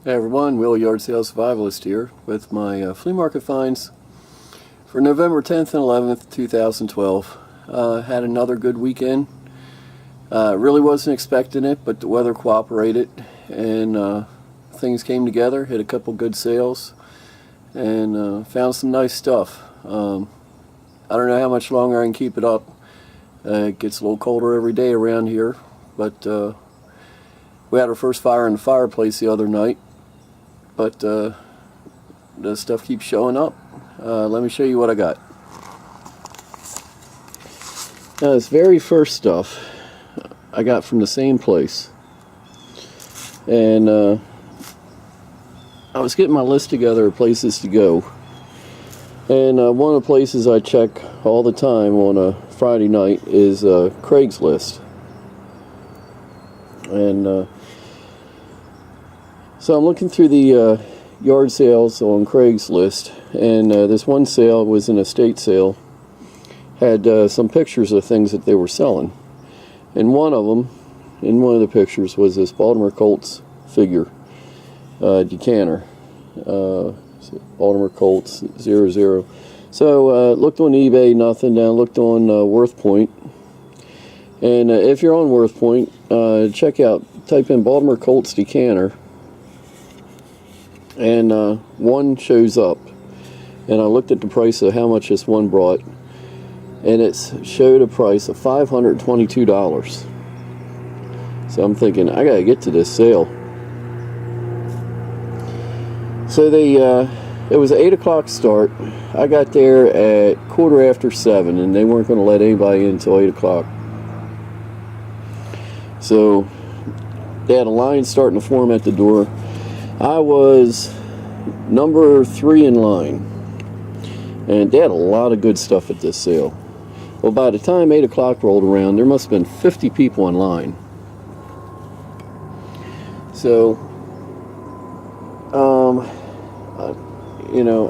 Hey everyone, Will Yard Sale Survivalist here with my flea market finds for November 10th and 11th, 2012. Had another good weekend. Really wasn't expecting it, but the weather cooperated and things came together. Hit a couple good sales and found some nice stuff. I don't know how much longer I can keep it up. It gets a little colder every day around here, but we had our first fire in the fireplace the other night. But the stuff keeps showing up. Let me show you what I got. Now, this very first stuff I got from the same place. And I was getting my list together of places to go. And one of the places I check all the time on a Friday night is Craigslist. And so I'm looking through the yard sales on Craigslist, and this one sale was an estate sale, had some pictures of things that they were selling. And one of them, in one of the pictures, was this Baltimore Colts figure, decanter, Baltimore Colts 00. So looked on eBay, nothing. Then looked on WorthPoint, and if you're on WorthPoint, check out, type in Baltimore Colts decanter, and one shows up, and I looked at the price of how much this one brought, and it showed a price of $522. So I'm thinking, I gotta get to this sale. So it was an 8 o'clock start. I got there at 7:15, and they weren't going to let anybody in until 8 o'clock. So they had a line starting to form at the door. I was number 3 in line, and they had a lot of good stuff at this sale. Well, by the time 8 o'clock rolled around, there must have been 50 people in line. So, you know,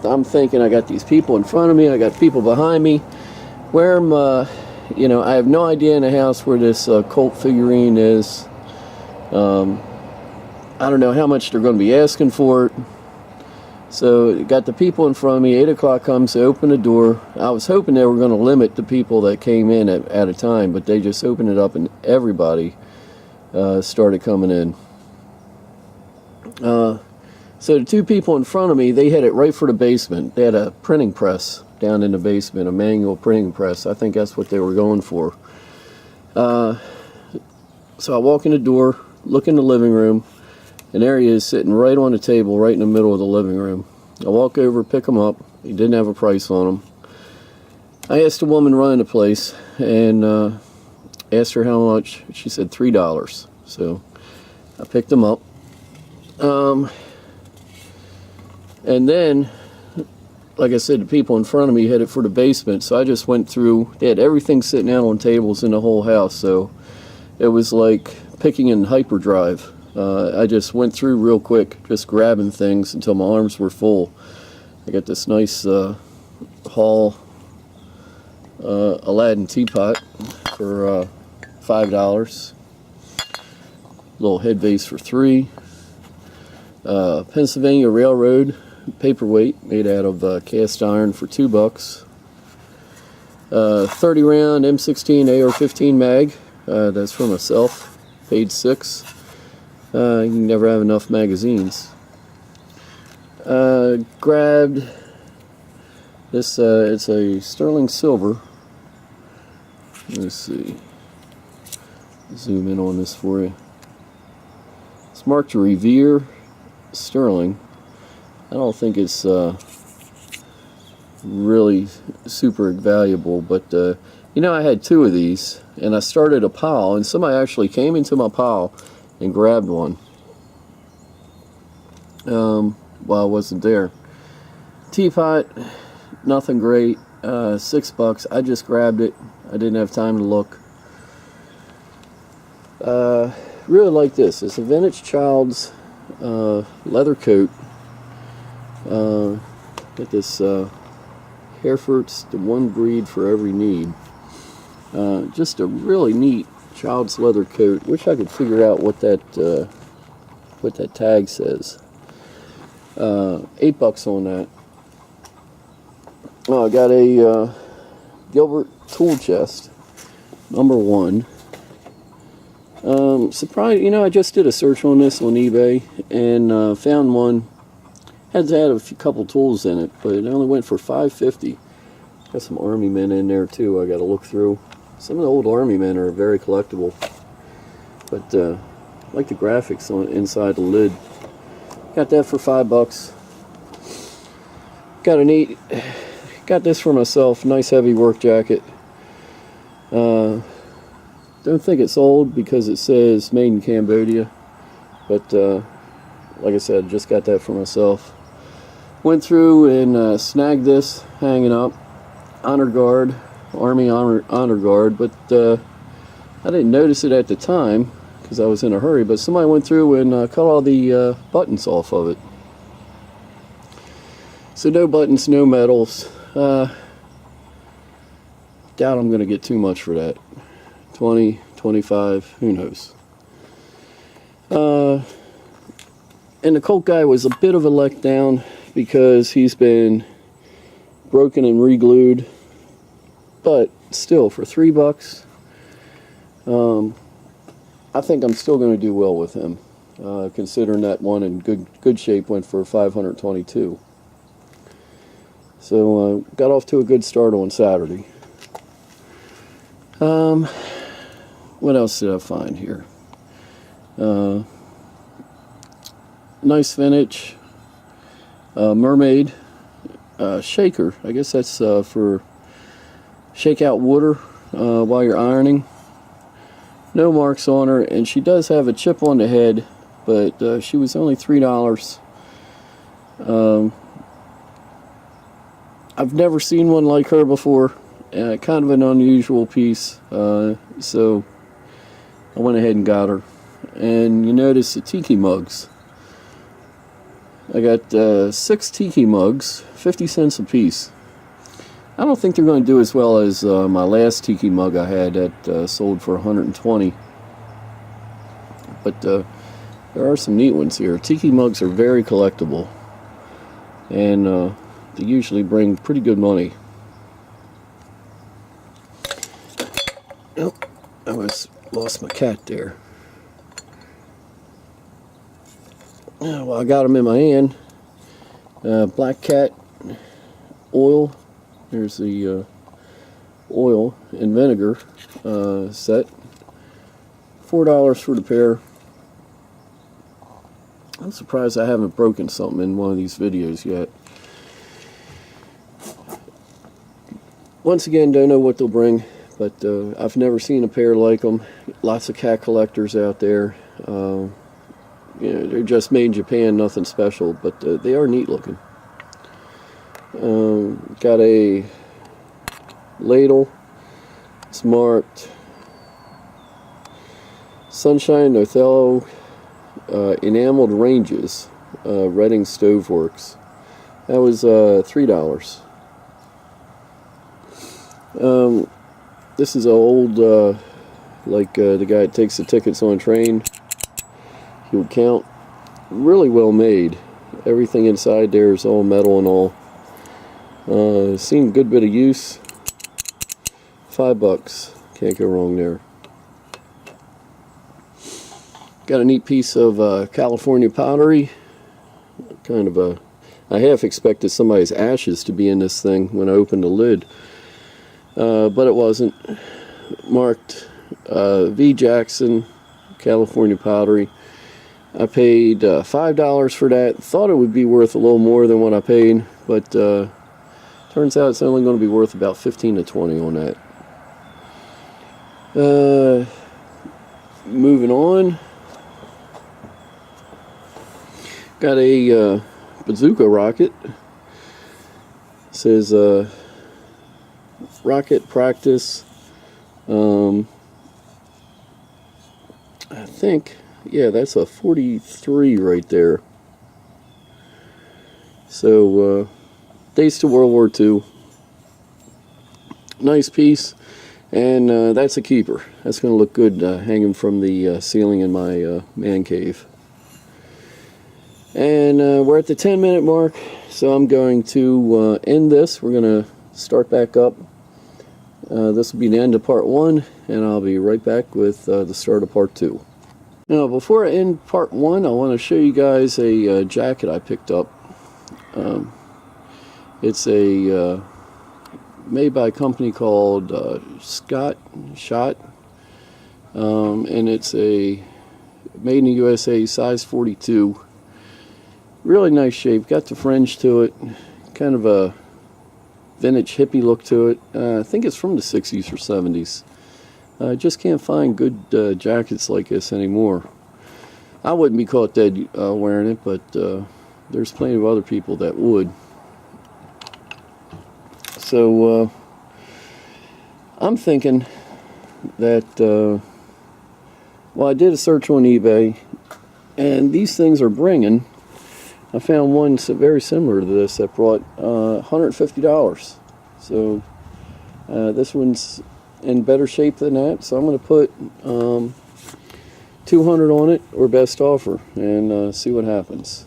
I'm thinking, I got these people in front of me, I got people behind me. Where am you know, I have no idea in the house where this Colt figurine is. I don't know how much they're going to be asking for it. So got the people in front of me. 8 o'clock comes, they open the door. I was hoping they were going to limit the people that came in at a time, but they just opened it up and everybody started coming in. So the two people in front of me, they had it right for the basement. They had a printing press down in the basement, a manual printing press. I think that's what they were going for. So I walk in the door, look in the living room, and there he is sitting right on the table, right in the middle of the living room. I walk over, pick him up. He didn't have a price on him. I asked the woman running the place and asked her how much. She said $3. So I picked him up. And then, like I said, the people in front of me headed for the basement, so I just went through. They had everything sitting out on tables in the whole house, so it was like picking in Hyperdrive. I just went through real quick, just grabbing things until my arms were full. I got this nice Hall Aladdin teapot for $5. Little head vase for $3. Pennsylvania Railroad paperweight made out of cast iron for $2. 30 round M16 AR-15 mag. That's for myself. Paid $6. You can never have enough magazines. Grabbed this, it's a sterling silver. Let's see. Zoom in on this for you. It's marked Revere sterling. I don't think it's really super valuable, but you know, I had 2 of these, and I started a pile, and somebody actually came into my pile and grabbed one while I wasn't there. Teapot, nothing great, $6. I just grabbed it. I didn't have time to look. Really like this. It's a vintage child's leather coat. Got this Herefords, the one breed for every need. Just a really neat child's leather coat. Wish I could figure out what that what that tag says. $8 on that. Oh, I got a Gilbert tool chest, number 1. Surprised, I just did a search on this on eBay and found one. Had a couple tools in it, but it only went for $5.50. Got some Army men in there too. I got to look through. Some of the old Army men are very collectible, but I like the graphics on inside the lid. Got that for $5. Got this for myself. Nice heavy work jacket. Don't think it's old because it says made in Cambodia, but like I said, just got that for myself. Went through and snagged this hanging up, honor guard, Army honor guard, but I didn't notice it at the time because I was in a hurry, but somebody went through and cut all the buttons off of it. So no buttons, no medals. Doubt I'm going to get too much for that. 20, 25, who knows. And the Colt guy was a bit of a letdown because he's been broken and re-glued, but still for $3, I think I'm still going to do well with him, considering that one in good shape went for $522. So got off to a good start on Saturday. What else did I find here? Nice vintage mermaid shaker. I guess that's for shake out water while you're ironing. No marks on her, and she does have a chip on the head, but she was only $3. I've never seen one like her before. Kind of an unusual piece, so I went ahead and got her. And you notice the tiki mugs. I got 6 tiki mugs, 50 cents a piece. I don't think they're going to do as well as my last tiki mug I had that sold for $120. But there are some neat ones here. Tiki mugs are very collectible, and they usually bring pretty good money. Oh, I lost my cat there. Well, I got them in my hand. Black cat oil. There's the oil and vinegar set. $4 for the pair. I'm surprised I haven't broken something in one of these videos yet. Once again, don't know what they'll bring, but I've never seen a pair like them. Lots of cat collectors out there. They're just made in Japan, nothing special, but they are neat looking. Got a ladle. It's marked Sunshine Othello Enameled Ranges, Reading Stoveworks. That was $3. This is an old, like the guy that takes the tickets on a train. He would count. Really well made. Everything inside there is all metal and all. Seen a good bit of use. $5. Can't go wrong there. Got a neat piece of California pottery. Kind of I half expected somebody's ashes to be in this thing when I opened the lid. But it wasn't. Marked V. Jackson, California pottery. I paid $5 for that. Thought it would be worth a little more than what I paid, but turns out it's only going to be worth about $15 to $20 on that. Moving on. Got a bazooka rocket. It says rocket practice. I think, yeah, that's a 43 right there. So dates to World War II. Nice piece, and that's a keeper. That's going to look good hanging from the ceiling in my man cave. And we're at the 10-minute mark, so I'm going to end this. We're going to start back up. This will be the end of part 1, and I'll be right back with the start of part 2. Now, before I end part 1, I want to show you guys a jacket I picked up. It's a made by a company called Shot, and it's a made in the USA, size 42. Really nice shape. Got the fringe to it, kind of a vintage hippie look to it. I think it's from the 60s or 70s. I just can't find good jackets like this anymore. I wouldn't be caught dead wearing it, but there's plenty of other people that would. So I'm thinking that, well, I did a search on eBay, and these things are bringing. I found one very similar to this that brought $150. So this one's in better shape than that, so I'm going to put $200 on it, or best offer, and see what happens.